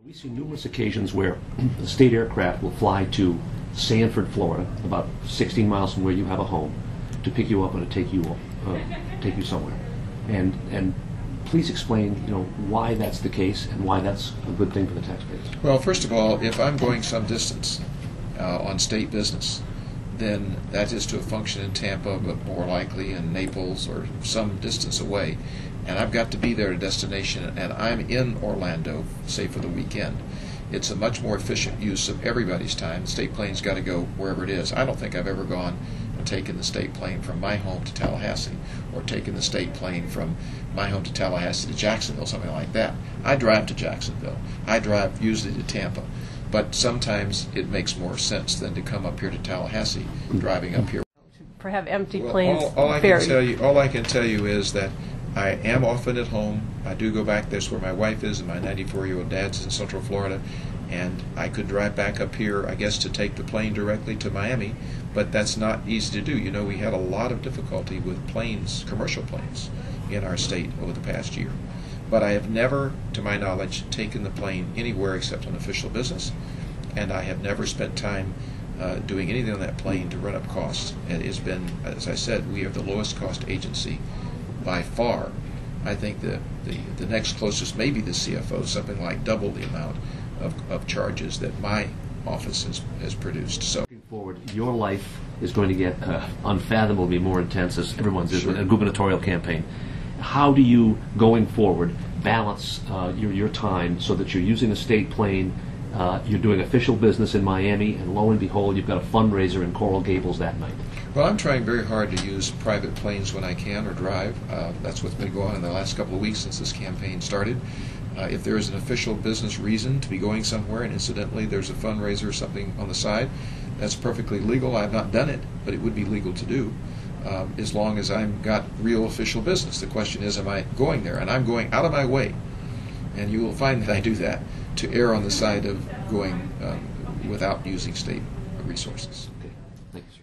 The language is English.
We see numerous occasions where the state aircraft will fly to Sanford, Florida, about 16 miles from where you have a home, to pick you up and to take you somewhere. And please explain, why that's the case and why that's a good thing for the taxpayers. Well, first of all, if I'm going some distance on state business, then that is to a function in Tampa, but more likely in Naples or some distance away. And I've got to be there at a destination, and I'm in Orlando, say for the weekend. It's a much more efficient use of everybody's time. The state plane's got to go wherever it is. I don't think I've ever gone and taken the state plane from my home to Tallahassee, or taken the state plane from my home to Tallahassee to Jacksonville, something like that. I drive to Jacksonville. I drive usually to Tampa. But sometimes it makes more sense than to come up here to Tallahassee, driving up here. For have empty planes. All I can tell you is that I am often at home. I do go back. That's where my wife is, and my 94-year-old dad's in Central Florida. And I could drive back up here, I guess, to take the plane directly to Miami, but that's not easy to do. We had a lot of difficulty with planes, commercial planes, in our state over the past year. But I have never, to my knowledge, taken the plane anywhere except on official business, and I have never spent time doing anything on that plane to run up costs. And it's been, as I said, we are the lowest cost agency by far. I think the next closest may be the CFO, something like double the amount of charges that my office has produced. So looking forward, your life is going to get unfathomably more intense as everyone's is in a gubernatorial campaign. How do you, going forward, balance your time so that you're using a state plane, you're doing official business in Miami, and lo and behold, you've got a fundraiser in Coral Gables that night? Well, I'm trying very hard to use private planes when I can, or drive. That's what's been going on in the last couple of weeks since this campaign started. If there is an official business reason to be going somewhere, and incidentally there's a fundraiser or something on the side, that's perfectly legal. I've not done it, but it would be legal to do, as long as I've got real official business. The question is, am I going there? And I'm going out of my way, and you will find that I do that, to err on the side of going without using state resources. Okay. Thank you, sir.